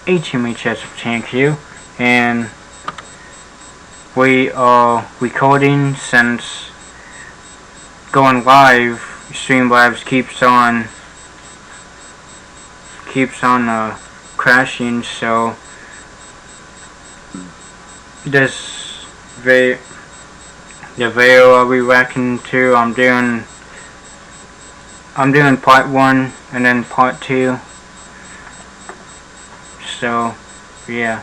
HMHS Britannic, and we are recording since going live. Streamlabs keeps on crashing, so the video I'll be reacting to, I'm doing part 1 and then part 2. So yeah,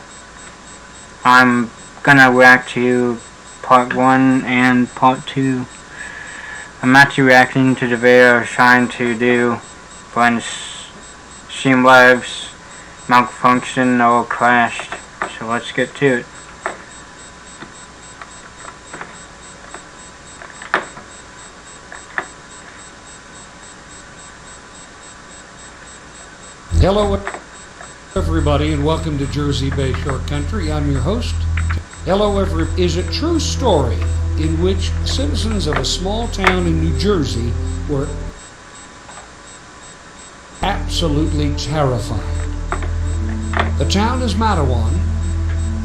I'm gonna react to part 1 and part 2. I'm actually reacting to the video I was trying to do when Streamlabs malfunctioned or crashed. So let's get to it. Hello everybody, and welcome to Jersey Bay Short Country. I'm your host. Hello everybody is a true story in which citizens of a small town in New Jersey were absolutely terrified. The town is Matawan,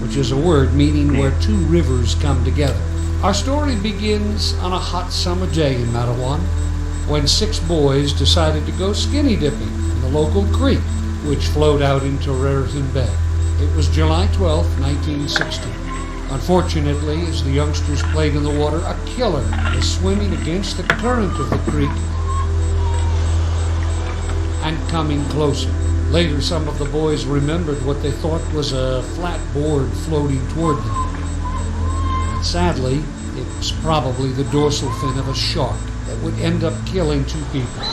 which is a word meaning where two rivers come together. Our story begins on a hot summer day in Matawan when 6 boys decided to go skinny dipping in the local creek, which flowed out into Raritan Bay. It was July 12, 1960. Unfortunately, as the youngsters played in the water, a killer was swimming against the current of the creek and coming closer. Later, some of the boys remembered what they thought was a flat board floating toward them. But sadly, it was probably the dorsal fin of a shark that would end up killing 2 people.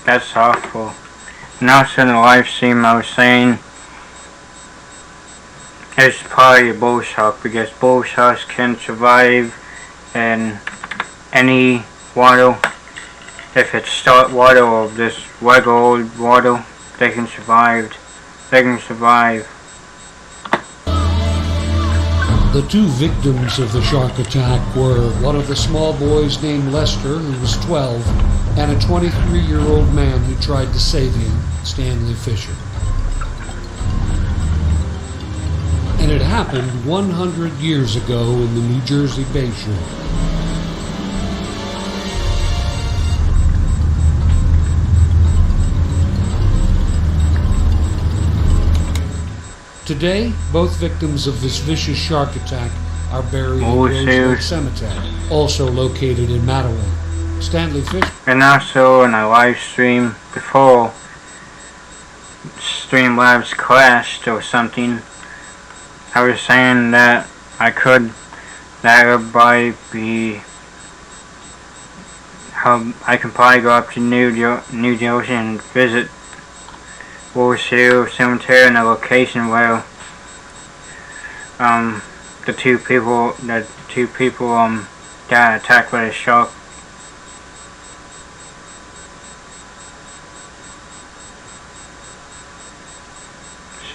That's awful. And also in the live stream I was saying it's probably a bull shark, because bull sharks can survive in any water. If it's salt water or just regular old water, they can survive. The 2 victims of the shark attack were one of the small boys named Lester, who was 12, and a 23-year-old man who tried to save him, Stanley Fisher. And it happened 100 years ago in the New Jersey Bay Shore. Today, both victims of this vicious shark attack are buried in Rosewood Cemetery, also located in Matawan. Stanley Fisher. And also in a live stream before Streamlabs crashed or something, I was saying that I can probably go up to New Jersey and visit Rosewood Cemetery, in a location where the two people got attacked by a shark.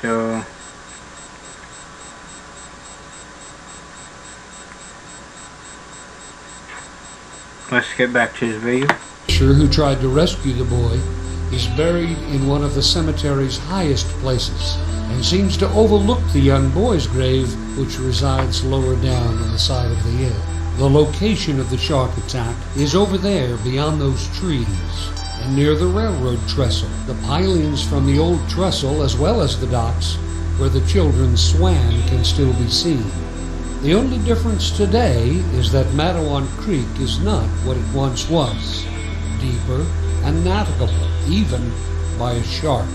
So let's get back to this video. Fisher, who tried to rescue the boy, is buried in one of the cemetery's highest places and seems to overlook the young boy's grave, which resides lower down on the side of the hill. The location of the shark attack is over there beyond those trees and near the railroad trestle. The pilings from the old trestle, as well as the docks where the children swam, can still be seen. The only difference today is that Matawan Creek is not what it once was, deeper and navigable, even by a shark.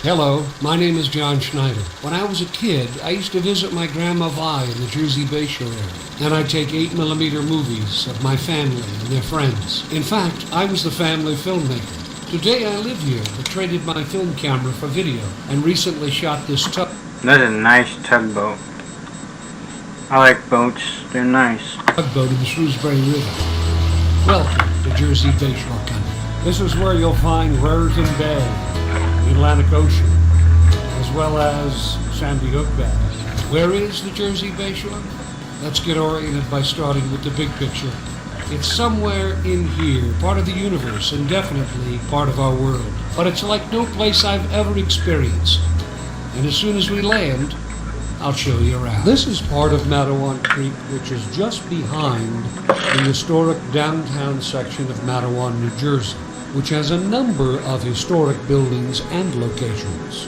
Hello, my name is John Schneider. When I was a kid, I used to visit my Grandma Vi in the Jersey Bay Shore area, and I'd take 8mm movies of my family and their friends. In fact, I was the family filmmaker. Today I live here, but traded my film camera for video, and recently shot this tug. That's a nice tugboat. I like boats, they're nice. Tugboat in the Shrewsbury River. Welcome to Jersey Bay Shore Country. This is where you'll find Raritan Bay, the Atlantic Ocean, as well as Sandy Hook Bay. Where is the Jersey Bay Shore? Let's get oriented by starting with the big picture. It's somewhere in here, part of the universe, and definitely part of our world. But it's like no place I've ever experienced. And as soon as we land, I'll show you around. This is part of Matawan Creek, which is just behind the historic downtown section of Matawan, New Jersey, which has a number of historic buildings and locations.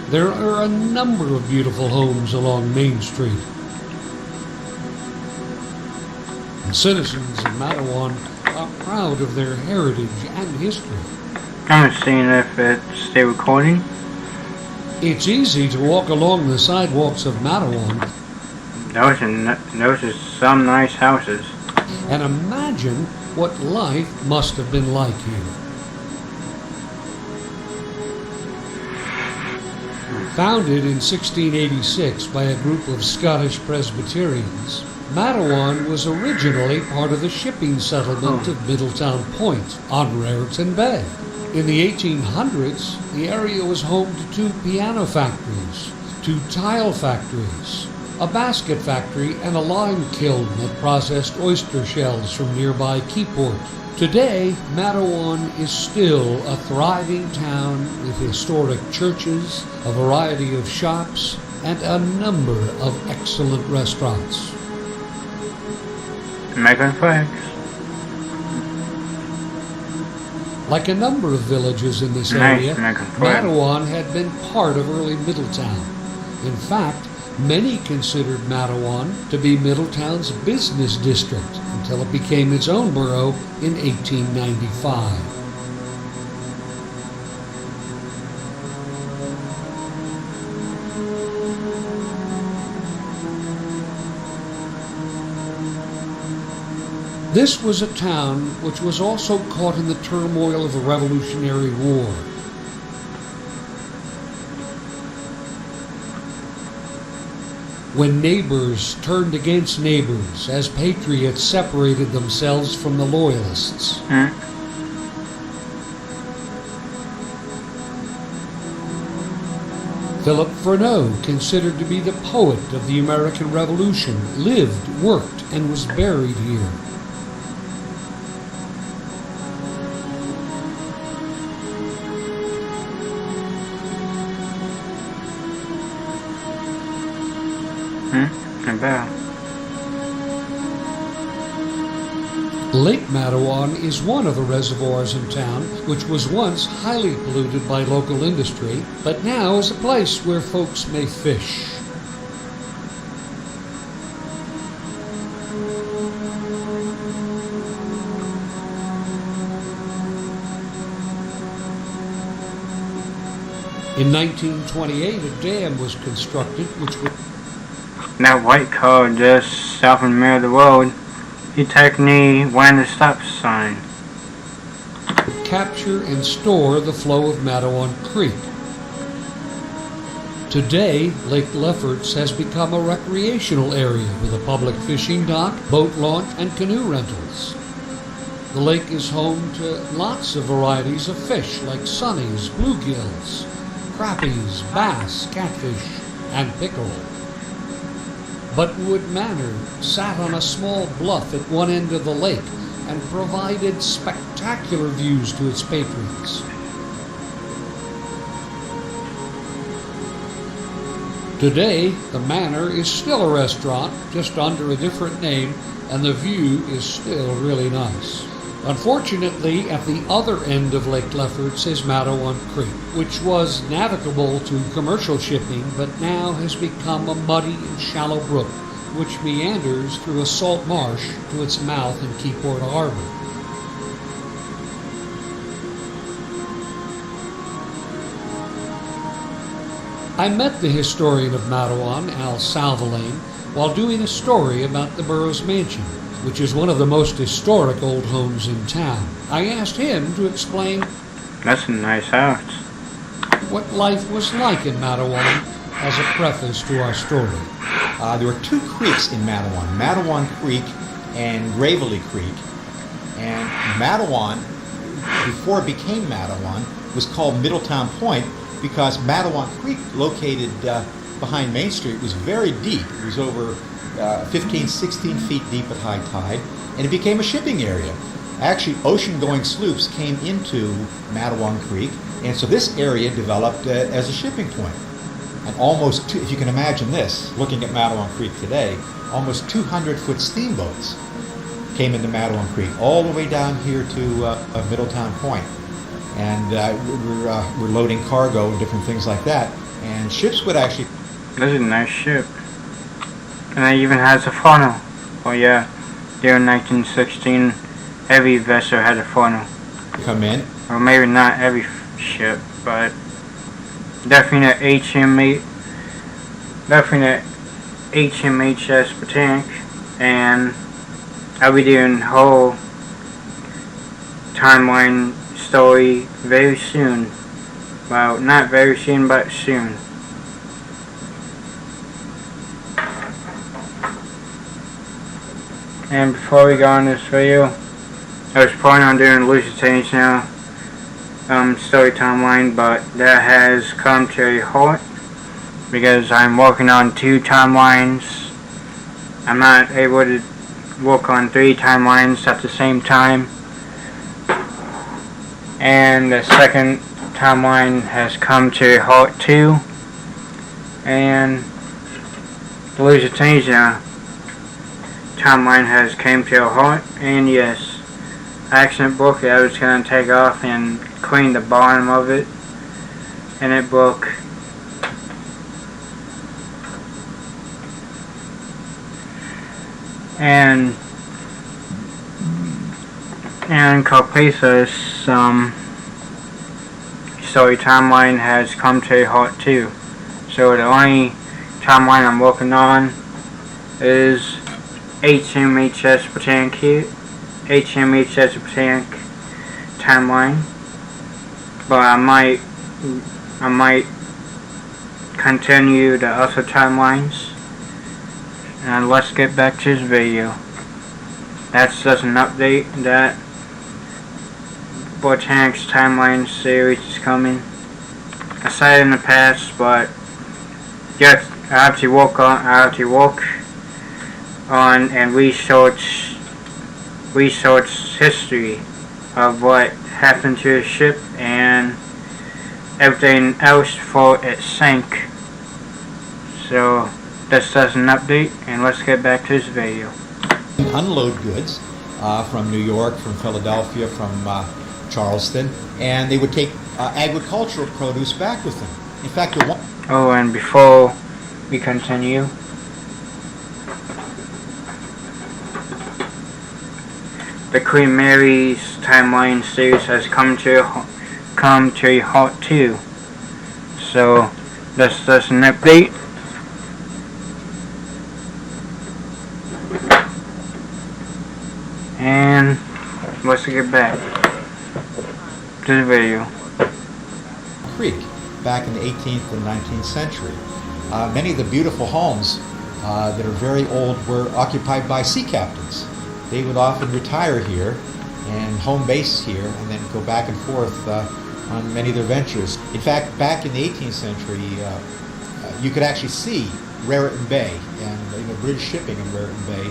There are a number of beautiful homes along Main Street. And citizens of Matawan are proud of their heritage and history. I'm seeing if it's still recording. It's easy to walk along the sidewalks of Matawan Those are some nice houses. and imagine what life must have been like here. Founded in 1686 by a group of Scottish Presbyterians, Matawan was originally part of the shipping settlement of Middletown Point on Raritan Bay. In the 1800s, the area was home to 2 piano factories, 2 tile factories, a basket factory, and a lime kiln that processed oyster shells from nearby Keyport. Today, Matawan is still a thriving town with historic churches, a variety of shops, and a number of excellent restaurants. Megan Flags. Like a number of villages in this Nice, area, Megan Flags. Matawan had been part of early Middletown. In fact, many considered Matawan to be Middletown's business district until it became its own borough in 1895. This was a town which was also caught in the turmoil of the Revolutionary War. When neighbors turned against neighbors as patriots separated themselves from the Loyalists. Philip Freneau, considered to be the poet of the American Revolution, lived, worked, and was buried here. Lake Matawan is one of the reservoirs in town, which was once highly polluted by local industry, but now is a place where folks may fish. In 1928, a dam was constructed, which would... That white car just south in the middle of the road, he technically ran the stop sign. capture and store the flow of Matawan Creek. Today, Lake Lefferts has become a recreational area with a public fishing dock, boat launch, and canoe rentals. The lake is home to lots of varieties of fish like sunnies, bluegills, crappies, bass, catfish, and pickerel. Buttonwood Manor sat on a small bluff at one end of the lake and provided spectacular views to its patrons. Today, the manor is still a restaurant, just under a different name, and the view is still really nice. Unfortunately, at the other end of Lake Lefferts is Matawan Creek, which was navigable to commercial shipping, but now has become a muddy and shallow brook, which meanders through a salt marsh to its mouth in Keyport Harbor. I met the historian of Matawan, Al Salvalane, while doing a story about the borough's mansion, which is one of the most historic old homes in town. I asked him to explain That's a nice house. what life was like in Matawan as a preface to our story. There were two creeks in Matawan, Matawan Creek and Gravely Creek. And Matawan, before it became Matawan, was called Middletown Point because Matawan Creek, located behind Main Street, was very deep. It was over 15, 16 feet deep at high tide, and it became a shipping area. Actually, ocean-going sloops came into Matawan Creek, and so this area developed as a shipping point. And almost, if you can imagine this, looking at Matawan Creek today, almost 200-foot steamboats came into Matawan Creek, all the way down here to Middletown Point. And we're loading cargo and different things like that. And ships would actually... This is a nice ship. And it even has a funnel. Oh yeah, there in 1916, every vessel had a funnel. come in. Or maybe not every ship, but definitely HMHS Britannic, and I'll be doing whole timeline story very soon. Well, not very soon, but soon. And before we go on this video, I was planning on doing Lusitania story timeline, but that has come to a halt because I'm working on 2 timelines. I'm not able to work on 3 timelines at the same time, and the second timeline has come to a halt too, and the Lusitania timeline has came to a halt. And yes, accident broke it. I was going to take off and clean the bottom of it, and it broke. And Carpathos story timeline has come to a halt too. So the only timeline I'm working on is HMHS Britannic timeline, but I might continue the other timelines. And let's get back to this video. That's just an update that Britannic's timeline series is coming. I said it in the past, but yes, I have to work on and research history of what happened to the ship and everything else before it sank. So that's just an update, and let's get back to this video. Unload goods from New York, from Philadelphia, from Charleston, and they would take agricultural produce back with them. In fact, oh, and before we continue, the Queen Mary's timeline series has come to a halt too. So that's just an update. And let's get back to the video. Creek, back in the 18th and 19th century. Many of the beautiful homes that are very old were occupied by sea captains. They would often retire here and home base here and then go back and forth on many of their ventures. In fact, back in the 18th century, you could actually see Raritan Bay and British shipping in Raritan Bay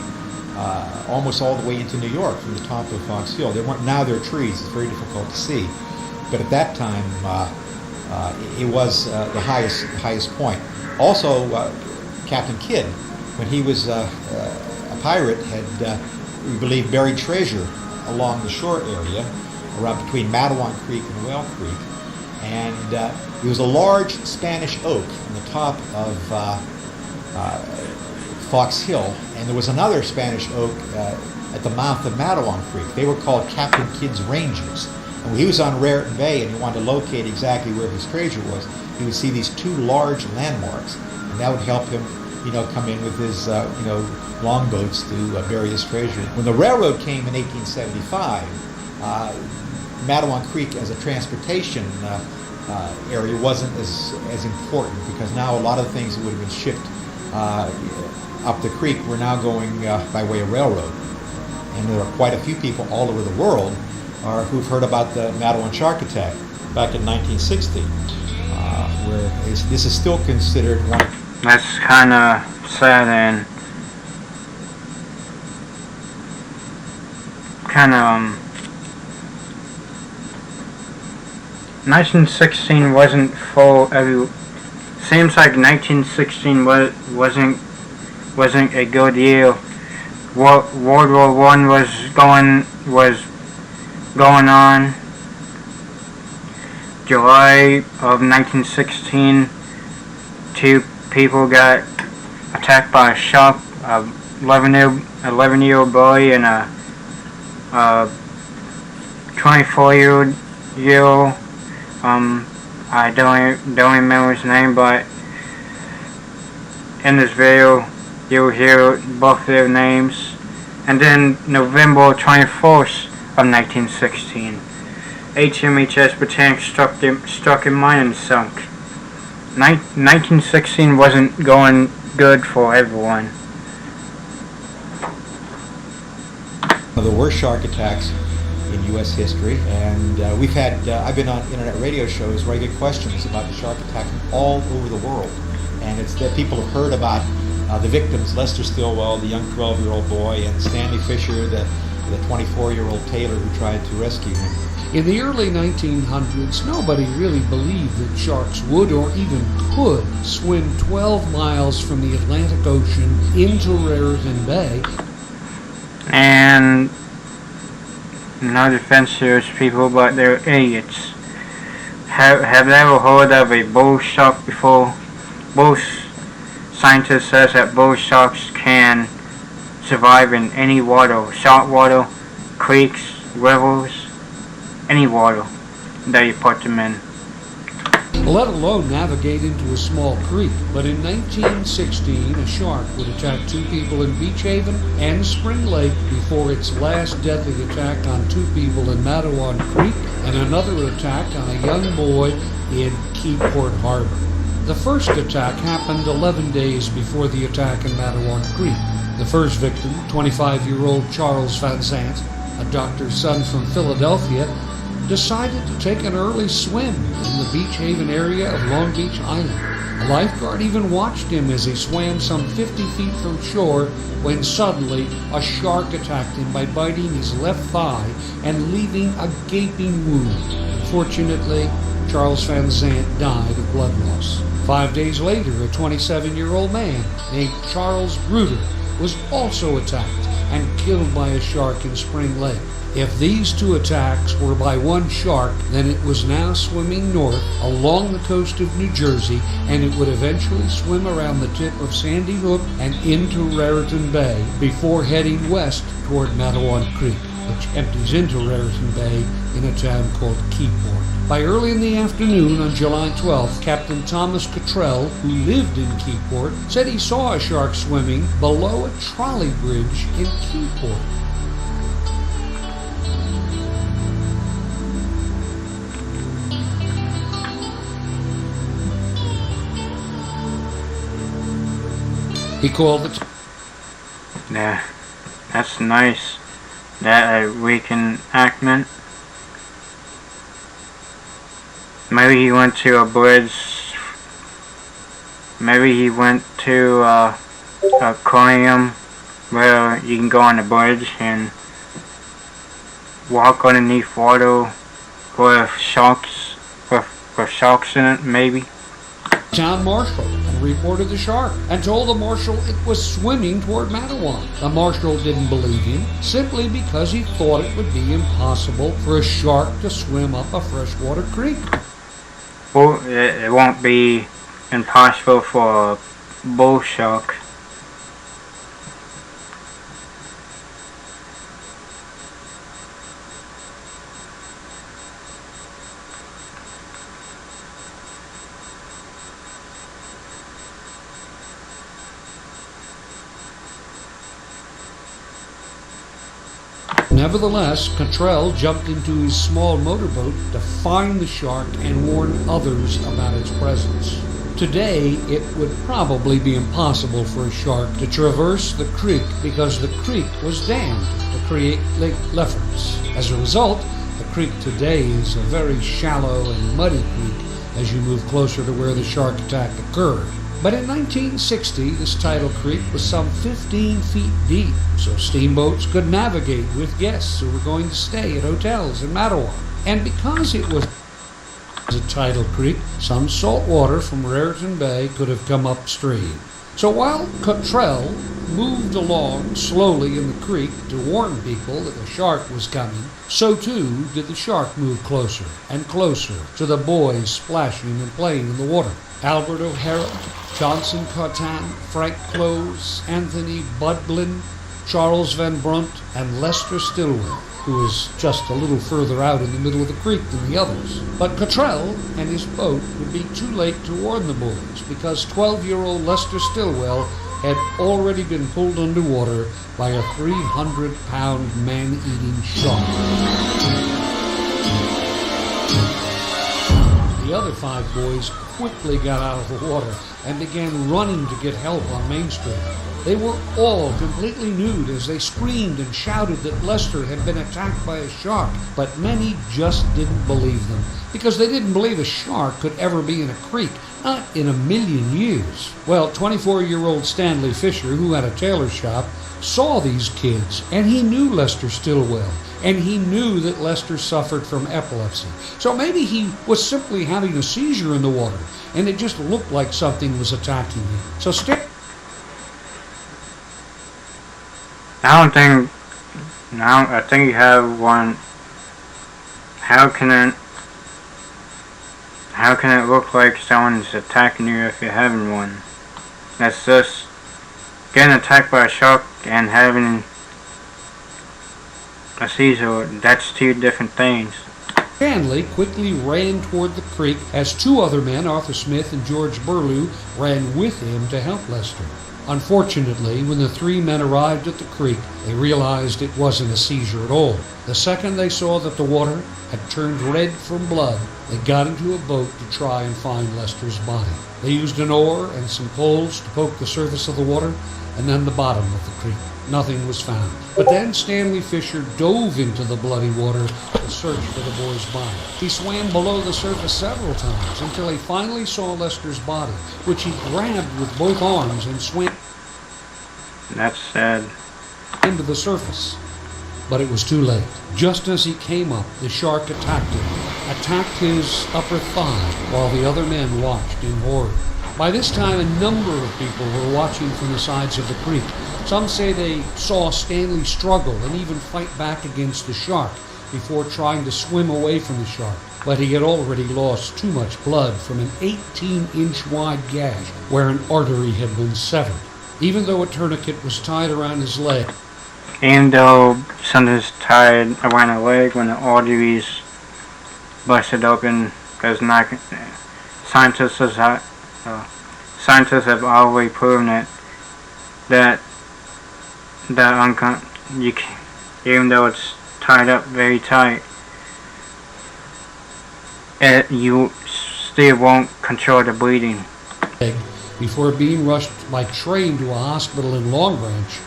almost all the way into New York from the top of Fox Hill. Now there are trees. It's very difficult to see. But at that time, it was the highest point. Also, Captain Kidd, when he was a pirate, had we believe buried treasure along the shore area around between Matawan Creek and Whale Creek, and there was a large Spanish oak on the top of Fox Hill, and there was another Spanish oak at the mouth of Matawan Creek. They were called Captain Kidd's Rangers. And when he was on Raritan Bay and he wanted to locate exactly where his treasure was, he would see these 2 large landmarks, and that would help him, come in with his, longboats to bury his treasure. When the railroad came in 1875, Matawan Creek as a transportation area wasn't as important, because now a lot of things that would have been shipped up the creek were now going by way of railroad. And there are quite a few people all over the world who've heard about the Matawan Shark attack back in 1960. where this is still considered one. That's kind of sad and kind of 1916 wasn't for every. Seems like 1916 wasn't a good year. World War One was going on. July of 1916, 2 people got attacked by a shark. A 11-year-old boy and a 24-year-old. I don't remember his name, but in this video you'll hear both their names. And then November 24th of 1916, HMHS Britannic struck a mine and sunk. 1916 wasn't going good for everyone. One of the worst shark attacks in U.S. history, and we've had, I've been on internet radio shows where I get questions about the shark attack from all over the world, and it's that people have heard about the victims, Lester Stilwell, the young 12-year-old boy, and Stanley Fisher, the 24-year-old tailor who tried to rescue him. In the early 1900s, nobody really believed that sharks would or even could swim 12 miles from the Atlantic Ocean into Raritan Bay. And no defense to those people, but they're idiots. Have they ever heard of a bull shark before? Most scientists says that bull sharks can survive in any water, salt water, creeks, rivers, any water that you put them in. Let alone navigate into a small creek. But in 1916, a shark would attack 2 people in Beach Haven and Spring Lake before its last deadly attack on 2 people in Matawan Creek and another attack on a young boy in Keyport Harbor. The first attack happened 11 days before the attack in Matawan Creek. The first victim, 25-year-old Charles Van Zandt, a doctor's son from Philadelphia, decided to take an early swim in the Beach Haven area of Long Beach Island. A lifeguard even watched him as he swam some 50 feet from shore when suddenly a shark attacked him by biting his left thigh and leaving a gaping wound. Unfortunately, Charles Van Zandt died of blood loss. 5 days later, a 27-year-old man named Charles Bruder was also attacked and killed by a shark in Spring Lake. If these 2 attacks were by one shark, then it was now swimming north along the coast of New Jersey, and it would eventually swim around the tip of Sandy Hook and into Raritan Bay before heading west toward Matawan Creek, which empties into Raritan Bay in a town called Keyport. By early in the afternoon on July 12th, Captain Thomas Cottrell, who lived in Keyport, said he saw a shark swimming below a trolley bridge in Keyport. He called it. Yeah, that's nice. That reenactment. Maybe he went to a bridge. Maybe he went to a aquarium where you can go on the bridge and walk underneath water with sharks in it, maybe. Town marshal and reported the shark and told the marshal it was swimming toward Matawan. The marshal didn't believe him simply because he thought it would be impossible for a shark to swim up a freshwater creek. Well, it won't be impossible for a bull shark. Nevertheless, Cottrell jumped into his small motorboat to find the shark and warn others about its presence. Today, it would probably be impossible for a shark to traverse the creek because the creek was dammed to create Lake Lefferts. As a result, the creek today is a very shallow and muddy creek as you move closer to where the shark attack occurred. But in 1960, this tidal creek was some 15 feet deep, so steamboats could navigate with guests who were going to stay at hotels in Matawan. And because it was a tidal creek, some salt water from Raritan Bay could have come upstream. So while Cottrell moved along slowly in the creek to warn people that the shark was coming, so too did the shark move closer and closer to the boys splashing and playing in the water. Albert O'Hara, Johnson Cartan, Frank Close, Anthony Budlin, Charles Van Brunt, and Lester Stilwell, who was just a little further out in the middle of the creek than the others. But Cottrell and his boat would be too late to warn the boys because 12-year-old Lester Stilwell had already been pulled underwater by a 300-pound man-eating shark. The other 5 boys quickly got out of the water and began running to get help on Main Street. They were all completely nude as they screamed and shouted that Lester had been attacked by a shark, but many just didn't believe them because they didn't believe a shark could ever be in a creek, not in a million years. Well, 24-year-old Stanley Fisher, who had a tailor shop, saw these kids, and he knew Lester Stilwell, and he knew that Lester suffered from epilepsy. So maybe he was simply having a seizure in the water, and it just looked like something was attacking him. So I think you have one. How can it look like someone's attacking you if you're having one? That's just getting attacked by a shark and having a seizure. That's 2 different things. Stanley quickly ran toward the creek as 2 other men, Arthur Smith and George Burlew, ran with him to help Lester. Unfortunately, when the 3 men arrived at the creek, they realized it wasn't a seizure at all. The second they saw that the water had turned red from blood, they got into a boat to try and find Lester's body. They used an oar and some poles to poke the surface of the water and then the bottom of the creek. Nothing was found. But then Stanley Fisher dove into the bloody water to search for the boy's body. He swam below the surface several times until he finally saw Lester's body, which he grabbed with both arms and swam. That's sad. Into the surface. But it was too late. Just as he came up, the shark attacked his upper thigh, while the other men watched in horror. By this time, a number of people were watching from the sides of the creek. Some say they saw Stanley struggle and even fight back against the shark before trying to swim away from the shark. But he had already lost too much blood from an 18-inch wide gash where an artery had been severed, even though a tourniquet was tied around his leg. Even though something's tied around a leg when the arteries busted open, because scientists have already proven that even though it's tied up very tight, you still won't control the bleeding. Before being rushed by train to a hospital in Long Branch,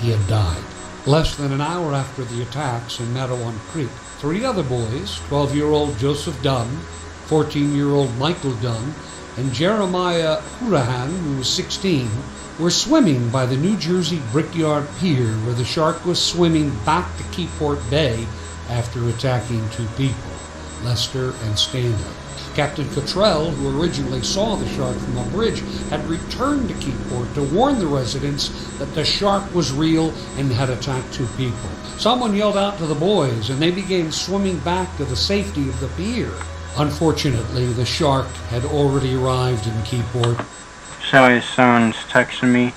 he had died. Less than an hour after the attacks in Matawan Creek, 3 other boys, 12-year-old Joseph Dunn, 14-year-old Michael Dunn, and Jeremiah Hurahan, who was 16, were swimming by the New Jersey Brickyard Pier where the shark was swimming back to Keyport Bay after attacking 2 people, Lester and Stanley. Captain Cottrell, who originally saw the shark from a bridge, had returned to Keyport to warn the residents that the shark was real and had attacked 2 people. Someone yelled out to the boys, and they began swimming back to the safety of the pier. Unfortunately, the shark had already arrived in Keyport. Sorry, someone's texting me.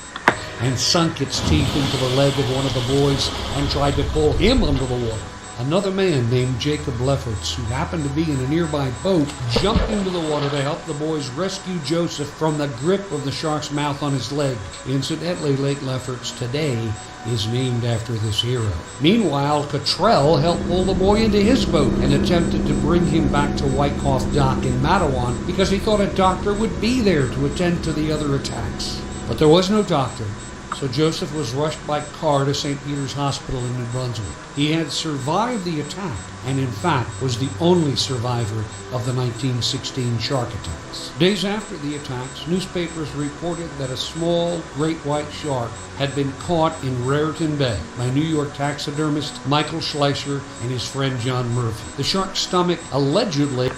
And sunk its teeth into the leg of one of the boys and tried to pull him under the water. Another man named Jacob Lefferts, who happened to be in a nearby boat, jumped into the water to help the boys rescue Joseph from the grip of the shark's mouth on his leg. Incidentally, Lake Lefferts today is named after this hero. Meanwhile, Cottrell helped pull the boy into his boat and attempted to bring him back to Wyckoff Dock in Matawan because he thought a doctor would be there to attend to the other attacks. But there was no doctor, so Joseph was rushed by car to St. Peter's Hospital in New Brunswick. He had survived the attack and in fact was the only survivor of the 1916 shark attacks. Days after the attacks, newspapers reported that a small great white shark had been caught in Raritan Bay by New York taxidermist Michael Schleicher and his friend John Murphy. The shark's stomach allegedly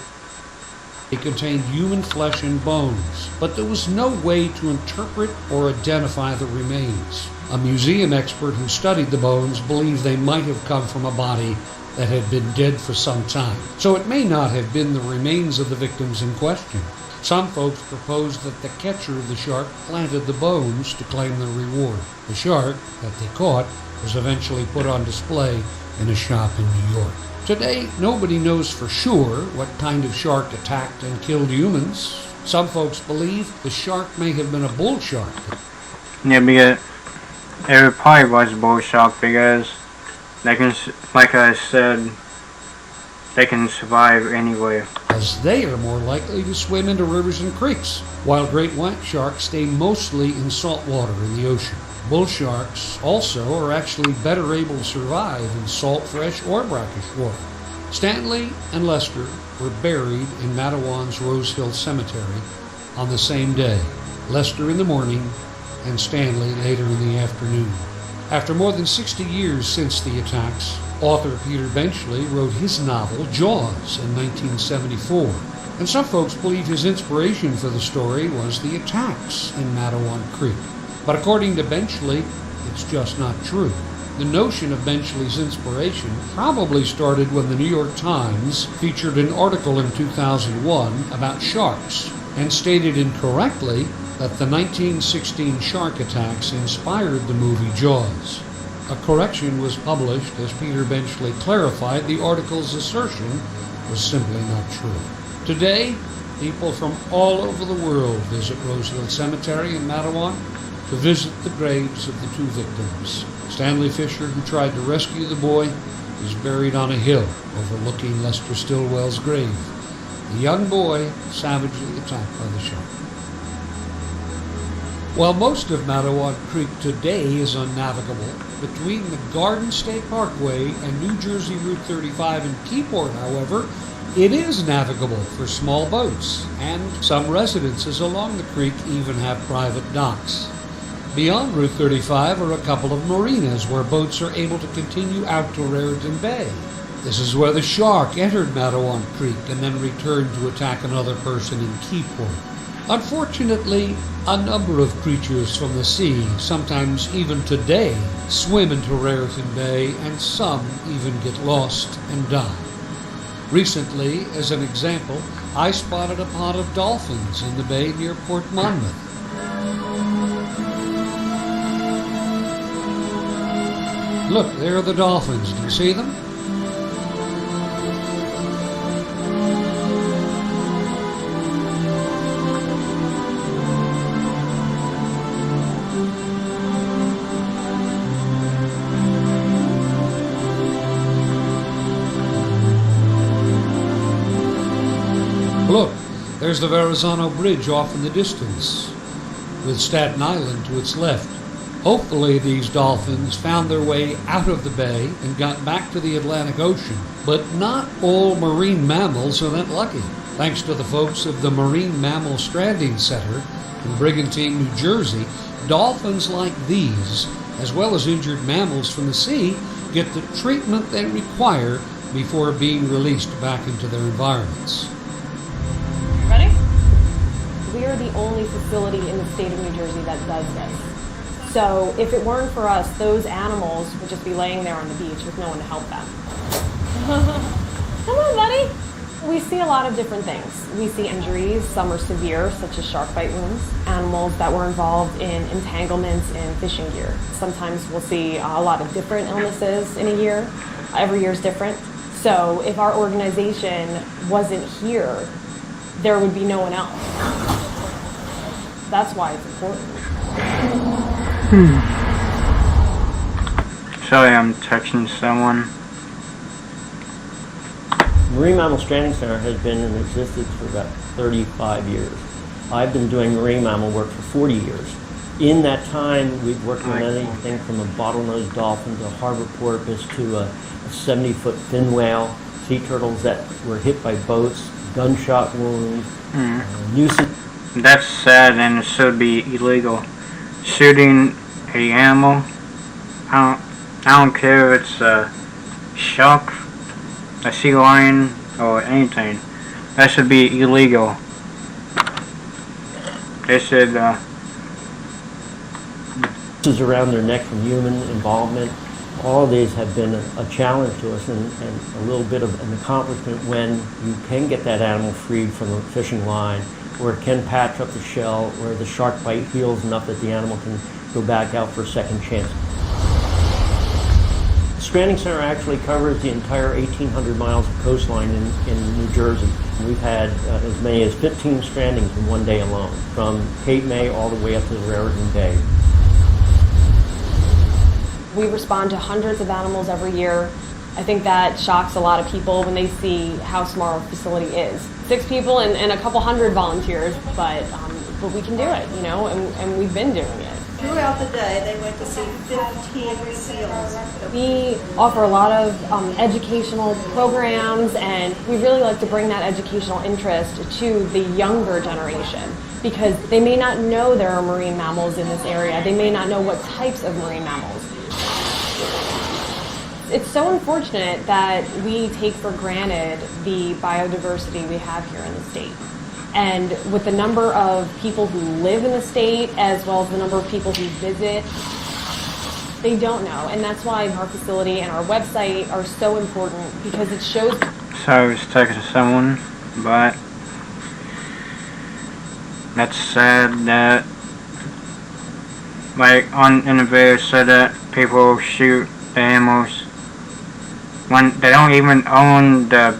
contained human flesh and bones, but there was no way to interpret or identify the remains. A museum expert who studied the bones believed they might have come from a body that had been dead for some time, so it may not have been the remains of the victims in question. Some folks proposed that the catcher of the shark planted the bones to claim the reward. The shark that they caught was eventually put on display in a shop in New York. Today, nobody knows for sure what kind of shark attacked and killed humans. Some folks believe the shark may have been a bull shark. Yeah, because it probably was a bull shark because they can, like I said, they can survive anywhere. As they are more likely to swim into rivers and creeks, while great white sharks stay mostly in salt water in the ocean. Bull sharks also are actually better able to survive in salt, fresh, or brackish water. Stanley and Lester were buried in Matawan's Rose Hill Cemetery on the same day, Lester in the morning and Stanley later in the afternoon. After more than 60 years since the attacks, author Peter Benchley wrote his novel Jaws in 1974. And some folks believe his inspiration for the story was the attacks in Matawan Creek. But according to Benchley, it's just not true. The notion of Benchley's inspiration probably started when the New York Times featured an article in 2001 about sharks and stated incorrectly that the 1916 shark attacks inspired the movie Jaws. A correction was published as Peter Benchley clarified the article's assertion was simply not true. Today, people from all over the world visit Rose Hill Cemetery in Matawan to visit the graves of the two victims. Stanley Fisher, who tried to rescue the boy, is buried on a hill overlooking Lester Stillwell's grave. The young boy savagely attacked by the shark. While most of Matawan Creek today is unnavigable, between the Garden State Parkway and New Jersey Route 35 in Keyport, however, it is navigable for small boats, and some residences along the creek even have private docks. Beyond Route 35 are a couple of marinas where boats are able to continue out to Raritan Bay. This is where the shark entered Matawan Creek and then returned to attack another person in Keyport. Unfortunately, a number of creatures from the sea, sometimes even today, swim into Raritan Bay, and some even get lost and die. Recently, as an example, I spotted a pod of dolphins in the bay near Port Monmouth. Look, there are the dolphins. Do you see them? Look, there's the Verrazano Bridge off in the distance, with Staten Island to its left. Hopefully these dolphins found their way out of the bay and got back to the Atlantic Ocean. But not all marine mammals are that lucky. Thanks to the folks of the Marine Mammal Stranding Center in Brigantine, New Jersey, dolphins like these, as well as injured mammals from the sea, get the treatment they require before being released back into their environments. Ready? We are the only facility in the state of New Jersey that does this. So if it weren't for us, those animals would just be laying there on the beach with no one to help them. Come on, buddy. We see a lot of different things. We see injuries, some are severe, such as shark bite wounds, animals that were involved in entanglements in fishing gear. Sometimes we'll see a lot of different illnesses in a year. Every year is different. So if our organization wasn't here, there would be no one else. That's why it's important. Sorry, I'm texting someone. Marine Mammal Stranding Center has been in existence for about 35 years. I've been doing marine mammal work for 40 years. In that time, we've worked on anything from a bottlenose dolphin to a harbor porpoise to a 70-foot fin whale, sea turtles that were hit by boats, gunshot wounds, nuisance. That's sad, and it should be illegal. Shooting a animal, I don't care if it's a shark, a sea lion, or anything. That should be illegal. They should, around their neck from human involvement. All of these have been a challenge to us and a little bit of an accomplishment when you can get that animal freed from a fishing line, or it can patch up the shell, where the shark bite heals enough that the animal can go back out for a second chance. The Stranding Center actually covers the entire 1,800 miles of coastline in New Jersey. We've had as many as 15 strandings in one day alone, from Cape May all the way up to Raritan Bay. We respond to hundreds of animals every year. I think that shocks a lot of people when they see how small our facility is. 6 people and a couple hundred volunteers, but we can do it, you know, and we've been doing it. Throughout the day, they went to see 15 seals. We offer a lot of educational programs, and we really like to bring that educational interest to the younger generation, because they may not know there are marine mammals in this area. They may not know what types of marine mammals. It's so unfortunate that we take for granted the biodiversity we have here in the state. And with the number of people who live in the state, as well as the number of people who visit, they don't know. And that's why our facility and our website are so important, because it shows. sorry I was talking to someone, but that's sad that, like, in the video said that people shoot the animals when they don't even own the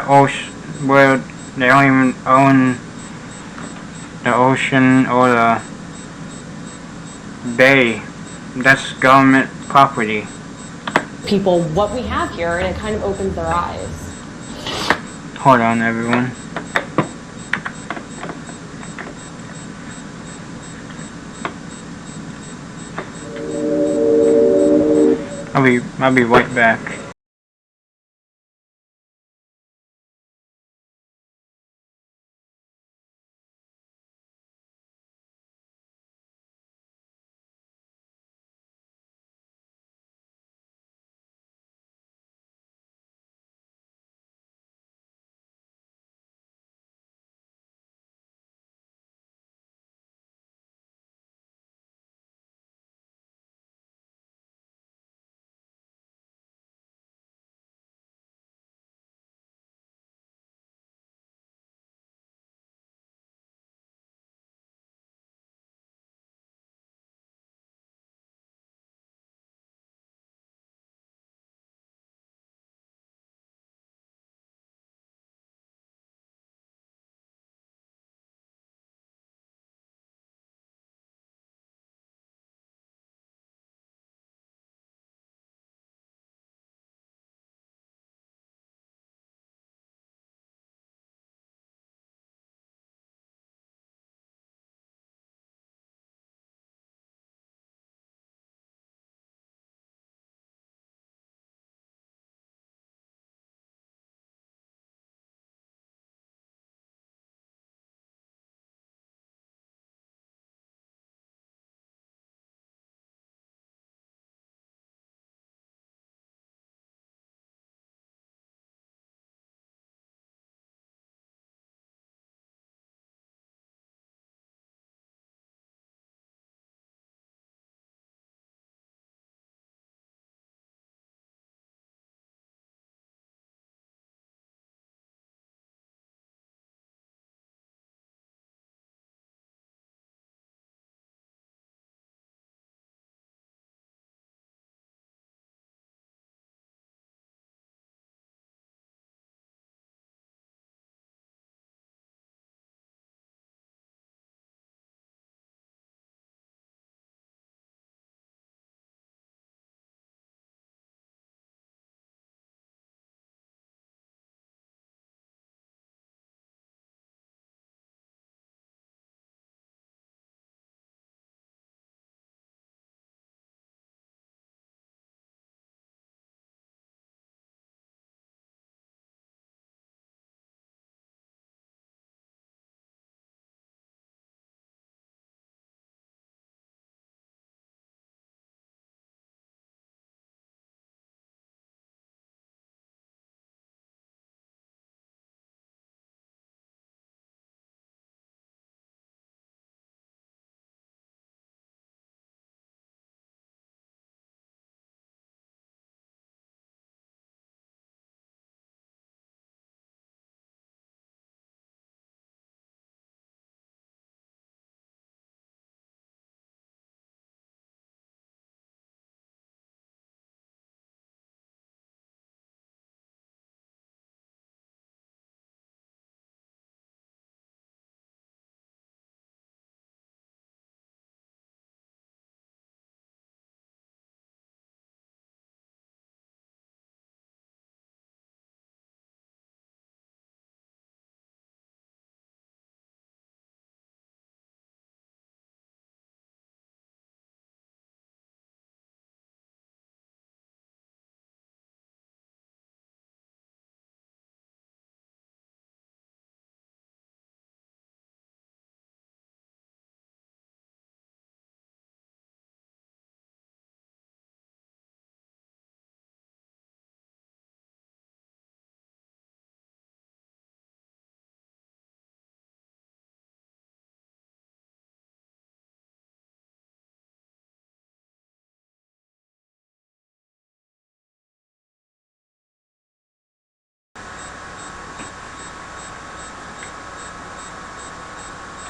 ocean, where they don't even own the ocean or the bay. That's government property. People what we have here, and it kind of opens their eyes. Hold on, everyone. I'll be right back.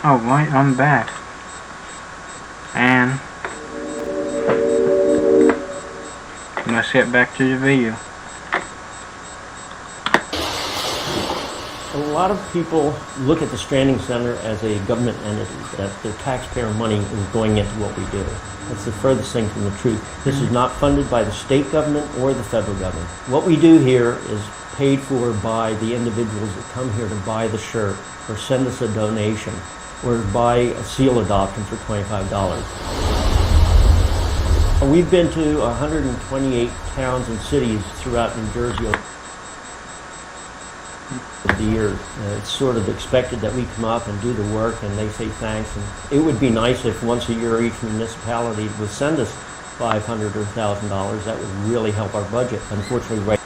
Alright, I'm back. And let's get back to the video. A lot of people look at the Stranding Center as a government entity, that the taxpayer money is going into what we do. That's the furthest thing from the truth. This is not funded by the state government or the federal government. What we do here is paid for by the individuals that come here to buy the shirt or send us a donation or buy a seal adoption for $25. We've been to 128 towns and cities throughout New Jersey over the years. It's sort of expected that we come up and do the work and they say thanks. And it would be nice if once a year each municipality would send us $500 or $1,000. That would really help our budget. Unfortunately, right,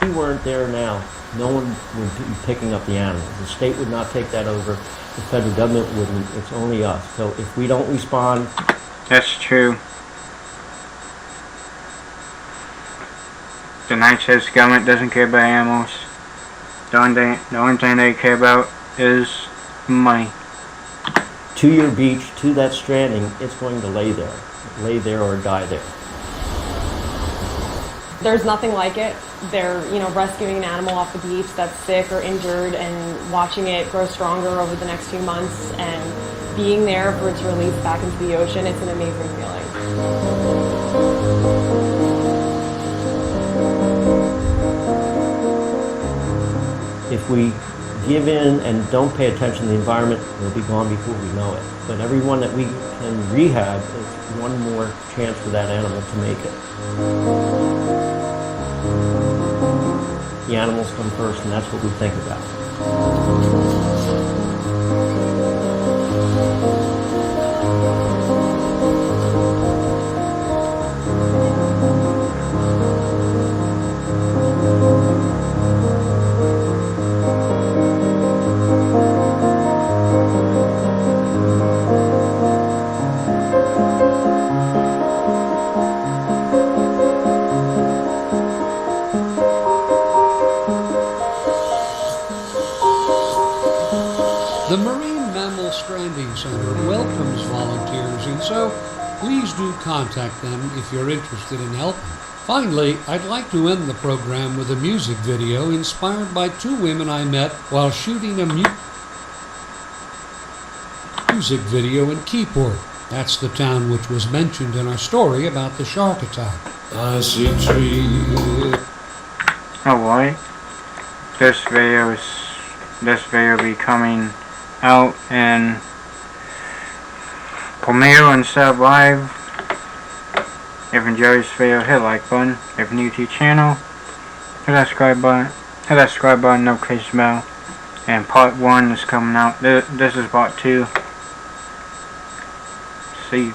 we weren't there now. No one would be picking up the animals. The state would not take that over. The federal government wouldn't. It's only us. So if we don't respond... That's true. The United States government doesn't care about animals. The only thing they care about is money. To your beach, to that stranding, it's going to lay there. Lay there or die there. There's nothing like it. They're, rescuing an animal off the beach that's sick or injured and watching it grow stronger over the next few months and being there for its release back into the ocean. It's an amazing feeling. If we give in and don't pay attention to the environment, we'll be gone before we know it. But everyone that we can rehab is one more chance for that animal to make it. The animals come first, and that's what we think about. The Marine Mammal Stranding Center welcomes volunteers, and so please do contact them if you're interested in helping. Finally, I'd like to end the program with a music video inspired by two women I met while shooting a music video in Keyport. That's the town which was mentioned in our story about the shark attack. I see trees. Alright. This video will be coming out and premiere instead of live. If you enjoyed this video, hit the like button. If you're new to the channel, hit that subscribe button, notification bell. And part 1 is coming out. This is part 2. See you.